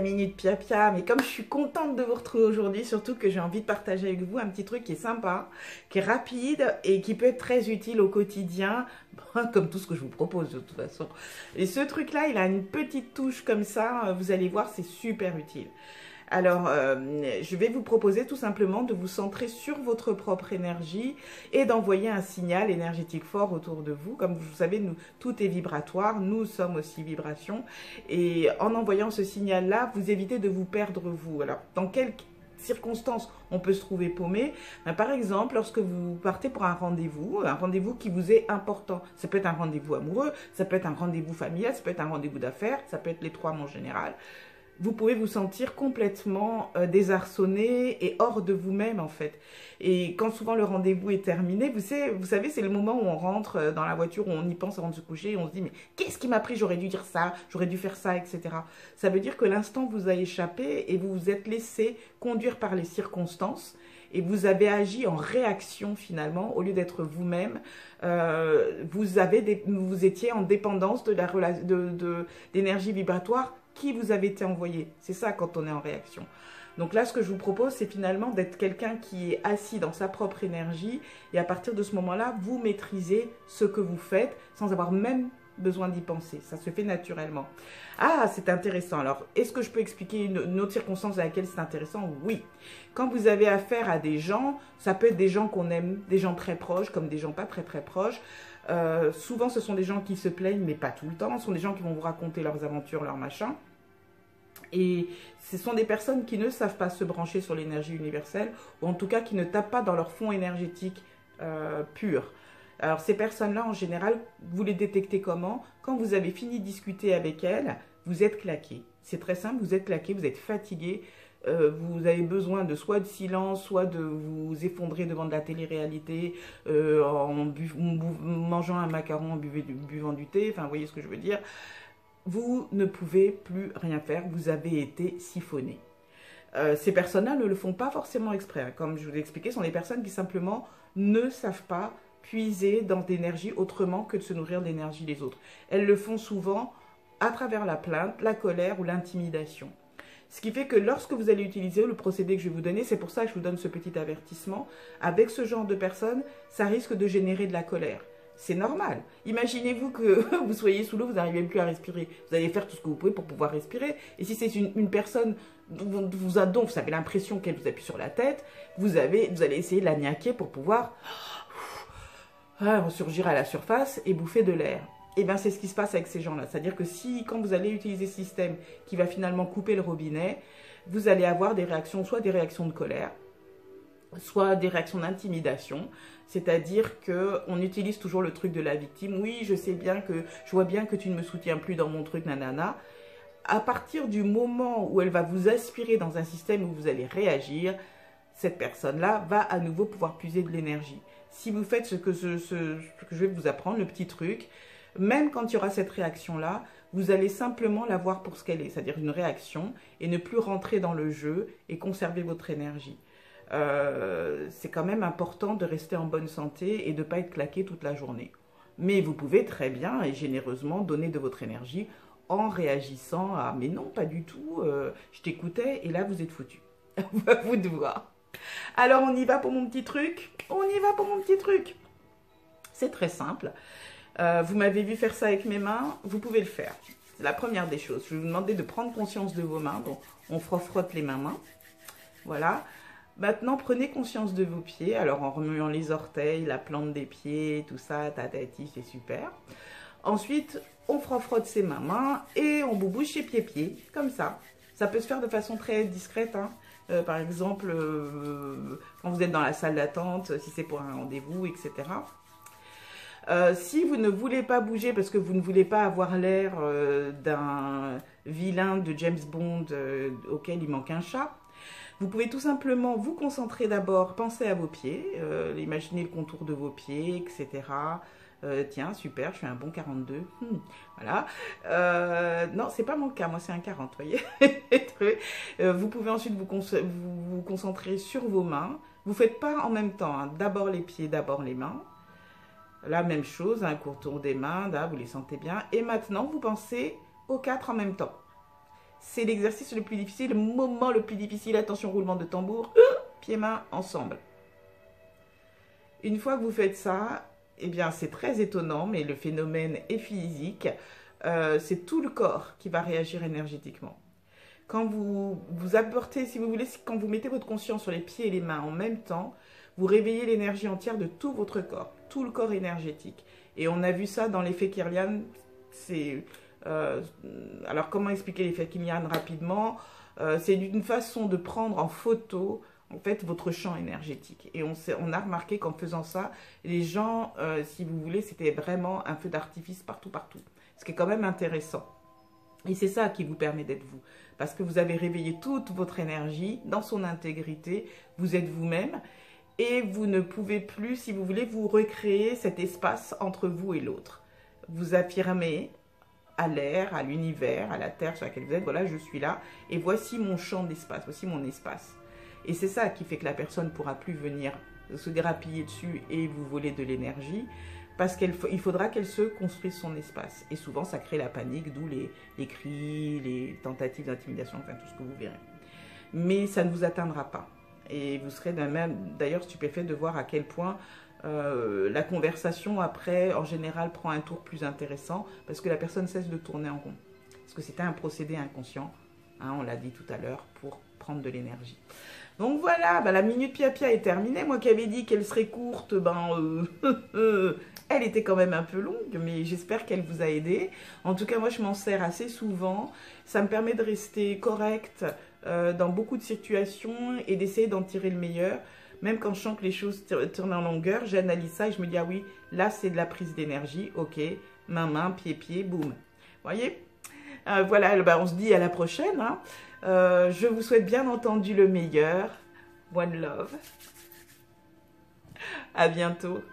minute pia-pia, mais comme je suis contente de vous retrouver aujourd'hui, surtout que j'ai envie de partager avec vous un petit truc qui est sympa, qui est rapide et qui peut être très utile au quotidien, comme tout ce que je vous propose de toute façon. Et ce truc-là, il a une petite touche comme ça, vous allez voir, c'est super utile. Alors, je vais vous proposer tout simplement de vous centrer sur votre propre énergie et d'envoyer un signal énergétique fort autour de vous. Comme vous savez, nous, tout est vibratoire, nous sommes aussi vibration. Et en envoyant ce signal-là, vous évitez de vous perdre vous. Alors, dans quelles circonstances on peut se trouver paumé? Par exemple, lorsque vous partez pour un rendez-vous qui vous est important. Ça peut être un rendez-vous amoureux, ça peut être un rendez-vous familial, ça peut être un rendez-vous d'affaires, ça peut être les trois en général. Vous pouvez vous sentir complètement désarçonné et hors de vous-même en fait. Et quand souvent le rendez-vous est terminé, vous savez, c'est le moment où on rentre dans la voiture, où on y pense avant de se coucher, et on se dit mais qu'est-ce qui m'a pris? J'aurais dû dire ça, j'aurais dû faire ça, etc. Ça veut dire que l'instant vous a échappé et vous vous êtes laissé conduire par les circonstances. Et vous avez agi en réaction finalement, au lieu d'être vous-même. Vous étiez en dépendance de d'énergie vibratoire qui vous avait été envoyé. C'est ça quand on est en réaction. Donc là, ce que je vous propose, c'est finalement d'être quelqu'un qui est assis dans sa propre énergie. Et à partir de ce moment-là, vous maîtrisez ce que vous faites sans avoir même besoin d'y penser. Ça se fait naturellement. Ah, c'est intéressant. Alors, est-ce que je peux expliquer une autre circonstance à laquelle c'est intéressant? Oui. Quand vous avez affaire à des gens, ça peut être des gens qu'on aime, des gens très proches, comme des gens pas très très proches. Souvent, ce sont des gens qui se plaignent, mais pas tout le temps. Ce sont des gens qui vont vous raconter leurs aventures, leurs machins. Et ce sont des personnes qui ne savent pas se brancher sur l'énergie universelle, ou en tout cas qui ne tapent pas dans leur fond énergétique pur. Alors ces personnes-là, en général, vous les détectez comment? Quand vous avez fini de discuter avec elles, vous êtes claqué. C'est très simple, vous êtes claqué, vous êtes fatigué, vous avez besoin de soit de silence, soit de vous effondrer devant de la télé-réalité, mangeant un macaron, en buvant du thé, enfin vous voyez ce que je veux dire. Vous ne pouvez plus rien faire, vous avez été siphonné. Ces personnes-là ne le font pas forcément exprès. Hein. Comme je vous l'ai expliqué, ce sont des personnes qui simplement ne savent pas puiser dans l'énergie autrement que de se nourrir de l'énergie des autres. Elles le font souvent à travers la plainte, la colère ou l'intimidation. Ce qui fait que lorsque vous allez utiliser le procédé que je vais vous donner, c'est pour ça que je vous donne ce petit avertissement, avec ce genre de personnes, ça risque de générer de la colère. C'est normal. Imaginez-vous que vous soyez sous l'eau, vous n'arrivez plus à respirer. Vous allez faire tout ce que vous pouvez pour pouvoir respirer. Et si c'est une personne dont vous avez l'impression qu'elle vous appuie sur la tête, vous allez essayer de la niaquer pour pouvoir ressurgir à la surface et bouffer de l'air. Et bien c'est ce qui se passe avec ces gens-là. C'est-à-dire que quand vous allez utiliser ce système qui va finalement couper le robinet, vous allez avoir des réactions, soit des réactions de colère, soit des réactions d'intimidation, c'est-à-dire qu'on utilise toujours le truc de la victime. Oui, je vois bien que tu ne me soutiens plus dans mon truc, nanana. À partir du moment où elle va vous aspirer dans un système où vous allez réagir, cette personne-là va à nouveau pouvoir puiser de l'énergie. Si vous faites ce que je vais vous apprendre, le petit truc, même quand il y aura cette réaction-là, vous allez simplement la voir pour ce qu'elle est, c'est-à-dire une réaction, et ne plus rentrer dans le jeu et conserver votre énergie. C'est quand même important de rester en bonne santé et de ne pas être claqué toute la journée. Mais vous pouvez très bien et généreusement donner de votre énergie en réagissant à « mais non, pas du tout, je t'écoutais et là vous êtes foutu ». À vous de voir. Alors on y va pour mon petit truc? On y va pour mon petit truc. C'est très simple. Vous m'avez vu faire ça avec mes mains, vous pouvez le faire. C'est la première des choses. Je vais vous demander de prendre conscience de vos mains. Donc on frotte les mains. Voilà. Maintenant, prenez conscience de vos pieds. Alors, en remuant les orteils, la plante des pieds, tout ça, tatati, c'est super. Ensuite, on frotte ses mains et on bouge ses pieds, comme ça. Ça peut se faire de façon très discrète. Hein. Par exemple, quand vous êtes dans la salle d'attente, si c'est pour un rendez-vous, etc. Si vous ne voulez pas bouger parce que vous ne voulez pas avoir l'air d'un vilain de James Bond auquel il manque un chat, vous pouvez tout simplement vous concentrer d'abord, penser à vos pieds, imaginez le contour de vos pieds, etc. Tiens, super, je fais un bon 42. Voilà. Non, c'est pas mon cas, moi c'est un 40, vous voyez. Vous pouvez ensuite vous concentrer sur vos mains. Vous ne faites pas en même temps, hein. D'abord les pieds, d'abord les mains. La même chose, un contour des mains, là, vous les sentez bien. Et maintenant, vous pensez aux 4 en même temps. c'est l'exercice le plus difficile, le moment le plus difficile. Attention, roulement de tambour, pieds-mains ensemble. Une fois que vous faites ça, eh bien c'est très étonnant, mais le phénomène est physique. C'est tout le corps qui va réagir énergétiquement. Quand vous apportez, si vous voulez, quand vous mettez votre conscience sur les pieds et les mains en même temps, vous réveillez l'énergie entière de tout votre corps, tout le corps énergétique. Et on a vu ça dans l'effet Kirlian. Alors comment expliquer l'effet Kirlian rapidement? C'est une façon de prendre en photo en fait votre champ énergétique. Et on a remarqué qu'en faisant ça, les gens, si vous voulez, c'était vraiment un feu d'artifice partout. Ce qui est quand même intéressant. Et c'est ça qui vous permet d'être vous. Parce que vous avez réveillé toute votre énergie dans son intégrité. Vous êtes vous-même. Et vous ne pouvez plus, si vous voulez, vous recréer cet espace entre vous et l'autre. Vous affirmez à l'air, à l'univers, à la terre sur laquelle vous êtes. Voilà, je suis là. Et voici mon champ d'espace. Voici mon espace. Et c'est ça qui fait que la personne ne pourra plus venir se grappiller dessus et vous voler de l'énergie. Parce qu'il faudra qu'elle se construise son espace. Et souvent, ça crée la panique, d'où les cris, les tentatives d'intimidation, enfin tout ce que vous verrez. Mais ça ne vous atteindra pas. Et vous serez même d'ailleurs stupéfait de voir à quel point la conversation après, en général, prend un tour plus intéressant. Parce que la personne cesse de tourner en rond. Parce que c'était un procédé inconscient, hein, on l'a dit tout à l'heure, pour prendre de l'énergie. Donc voilà, la minute Pia est terminée. Moi qui avais dit qu'elle serait courte, elle était quand même un peu longue, mais j'espère qu'elle vous a aidé. En tout cas, moi je m'en sers assez souvent. Ça me permet de rester correcte dans beaucoup de situations et d'essayer d'en tirer le meilleur. Même quand je sens que les choses tournent en longueur, j'analyse ça et je me dis, ah oui, là c'est de la prise d'énergie, ok, main, pied, boum. Vous voyez? Voilà, on se dit à la prochaine. Hein. Je vous souhaite bien entendu le meilleur. One love. À bientôt.